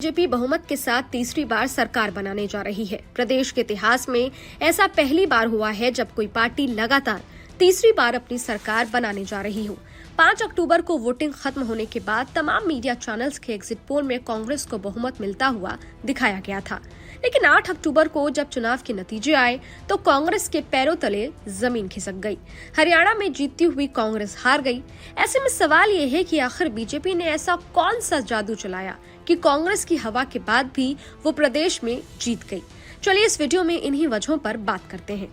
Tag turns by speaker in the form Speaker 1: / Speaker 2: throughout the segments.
Speaker 1: BJP बहुमत के साथ तीसरी बार सरकार बनाने जा रही है। प्रदेश के इतिहास में ऐसा पहली बार हुआ है जब कोई पार्टी लगातार तीसरी बार अपनी सरकार बनाने जा रही हो। 5 अक्टूबर को वोटिंग खत्म होने के बाद तमाम मीडिया चैनल्स के एग्जिट पोल में कांग्रेस को बहुमत मिलता हुआ दिखाया गया था, लेकिन 8 अक्टूबर को जब चुनाव के नतीजे आए तो कांग्रेस के पैरों तले जमीन खिसक गई। हरियाणा में जीतती हुई कांग्रेस हार गई। ऐसे में सवाल ये है कि आखिर बीजेपी ने ऐसा कौन सा जादू चलाया कि कांग्रेस की हवा के बाद भी वो प्रदेश में जीत गई। चलिए इस वीडियो में इन्हीं वजहों पर बात करते हैं।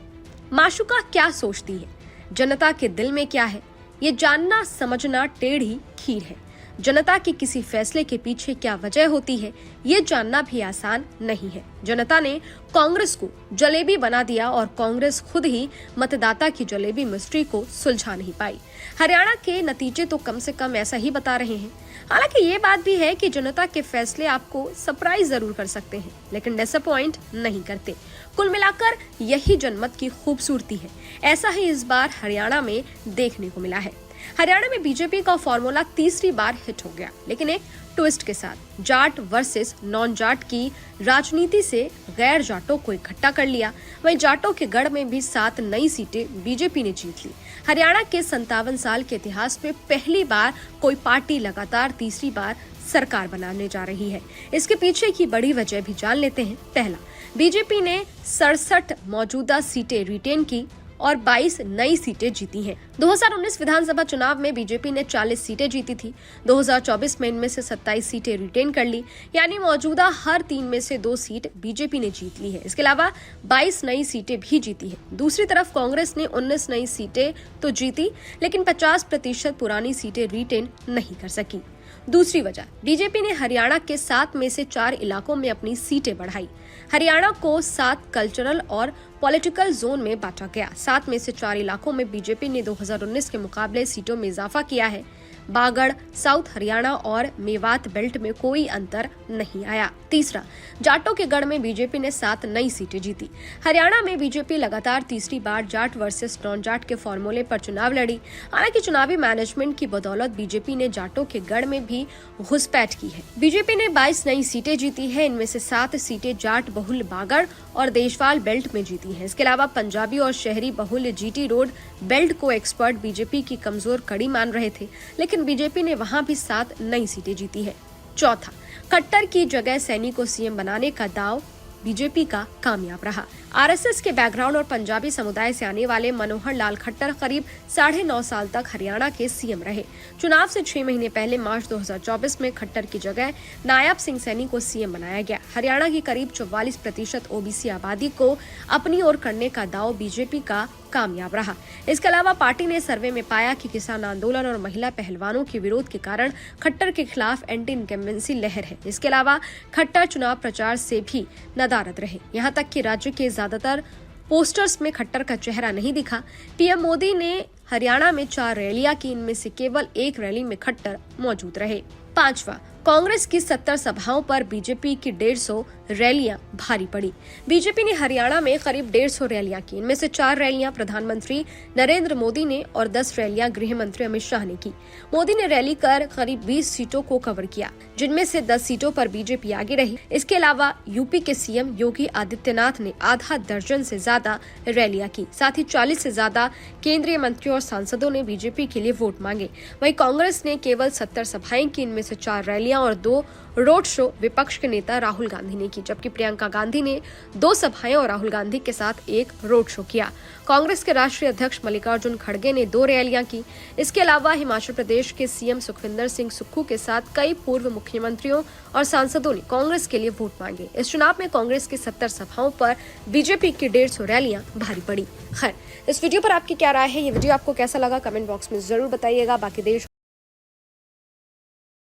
Speaker 1: माशुका क्या सोचती है, जनता के दिल में क्या है, ये जानना समझना टेढ़ी खीर है। जनता के किसी फैसले के पीछे क्या वजह होती है, ये जानना भी आसान नहीं है। जनता ने कांग्रेस को जलेबी बना दिया और कांग्रेस खुद ही मतदाता की जलेबी मिस्ट्री को सुलझा नहीं पाई। हरियाणा के नतीजे तो कम से कम ऐसा ही बता रहे हैं। हालांकि ये बात भी है कि जनता के फैसले आपको सरप्राइज जरूर कर सकते हैं, लेकिन डिसअपॉइंट नहीं करते। कुल मिलाकर यही जनमत की खूबसूरती है। ऐसा ही इस बार हरियाणा में देखने को मिला है। हरियाणा में बीजेपी का फॉर्मूला तीसरी बार हिट हो गया, लेकिन एक ट्विस्ट के साथ। जाट वर्सेस नॉन जाट की राजनीति से गैर जाटों को इकट्ठा कर लिया। वहीं जाटों के गढ़ में भी 7 नई सीटें बीजेपी ने जीत ली। हरियाणा के 57 साल के इतिहास में पहली बार कोई पार्टी लगातार तीसरी बार सरकार बनाने जा रही है। इसके पीछे की बड़ी वजह भी जान लेते हैं। पहला, बीजेपी ने 67 मौजूदा सीटें रिटेन की और 22 नई सीटें जीती हैं। 2019 विधानसभा चुनाव में बीजेपी ने 40 सीटें जीती थी। 2024 में इनमें से 27 सीटें रिटेन कर ली, यानी मौजूदा हर 3 में से 2 सीट बीजेपी ने जीत ली है। इसके अलावा 22 नई सीटें भी जीती है। दूसरी तरफ कांग्रेस ने 19 नई सीटें तो जीती, लेकिन 50% पुरानी सीटें रिटेन नहीं कर सकी। दूसरी वजह, बीजेपी ने हरियाणा के 7 में से 4 इलाकों में अपनी सीटें बढ़ाई। हरियाणा को 7 कल्चरल और पॉलिटिकल जोन में बांटा गया। 7 में से 4 इलाकों में बीजेपी ने 2019 के मुकाबले सीटों में इजाफा किया है। बागड़, साउथ हरियाणा और मेवात बेल्ट में कोई अंतर नहीं आया। तीसरा, जाटों के गढ़ में बीजेपी ने 7 नई सीटें जीती। हरियाणा में बीजेपी लगातार तीसरी बार जाट वर्सेस नॉन जाट के फॉर्मूले पर चुनाव लड़ी। हालांकि चुनावी मैनेजमेंट की बदौलत बीजेपी ने जाटों के गढ़ में भी घुसपैठ की है। बीजेपी ने 22 नई सीटें जीती है। इनमें से 7 सीटें जाट बहुल बागड़ और देशवाल बेल्ट में जीती है। इसके अलावा पंजाबी और शहरी बहुल जीटी रोड बेल्ट को एक्सपर्ट बीजेपी की कमजोर कड़ी मान रहे थे, लेकिन बीजेपी ने वहां भी 7 नई सीटें जीती है। चौथा, खट्टर की जगह सैनी को सीएम बनाने का दाव बीजेपी का कामयाब रहा। आरएसएस के बैकग्राउंड और पंजाबी समुदाय से आने वाले मनोहर लाल खट्टर करीब 9.5 साल तक हरियाणा के सीएम रहे। चुनाव से 6 महीने पहले मार्च 2024 में खट्टर की जगह नायब सिंह सैनी को सीएम बनाया गया। हरियाणा की करीब 44% ओबीसी आबादी को अपनी ओर करने का दाव बीजेपी का कामयाब रहा। इसके अलावा पार्टी ने सर्वे में पाया कि किसान आंदोलन और महिला पहलवानों के विरोध के कारण खट्टर के खिलाफ एंटी इनकम्बेंसी लहर है। इसके अलावा खट्टर चुनाव प्रचार से भी नदारद रहे। यहाँ तक कि राज्य के ज्यादातर पोस्टर्स में खट्टर का चेहरा नहीं दिखा। पीएम मोदी ने हरियाणा में 4 रैलियां की, इनमें से केवल 1 रैली में खट्टर मौजूद रहे। पांचवा, कांग्रेस की 70 सभाओं पर बीजेपी की 150 रैलियां भारी पड़ी। बीजेपी ने हरियाणा में करीब 150 रैलियां की। इनमें से 4 रैलियां प्रधानमंत्री नरेंद्र मोदी ने और 10 रैलियां गृह मंत्री अमित शाह ने की। मोदी ने रैली कर करीब 20 सीटों को कवर किया, जिनमें से 10 सीटों पर बीजेपी आगे रही। इसके अलावा यूपी के सीएम योगी आदित्यनाथ ने आधा दर्जन से ज्यादा रैलियां की। साथ ही 40 से ज्यादा केंद्रीय मंत्रियों और सांसदों ने बीजेपी के लिए वोट मांगे। वहीं कांग्रेस ने केवल 70 सभाएं की। इनमें से 4 रैलियां और 2 रोड शो विपक्ष के नेता राहुल गांधी ने की, जबकि प्रियंका गांधी ने 2 सभाएं और राहुल गांधी के साथ 1 रोड शो किया। कांग्रेस के राष्ट्रीय अध्यक्ष मल्लिकार्जुन खड़गे ने 2 रैलियां की। इसके अलावा हिमाचल प्रदेश के सीएम सुखविंदर सिंह सुक्खू के साथ कई पूर्व मुख्यमंत्रियों और सांसदों ने कांग्रेस के लिए वोट मांगे। इस चुनाव में कांग्रेस की 70 सभाओं पर बीजेपी की 150 रैलियां भारी पड़ी। खैर, इस वीडियो पर आपकी क्या राय है? ये वीडियो आपको कैसा लगा? कमेंट बॉक्स में जरूर बताइएगा। बाकी देश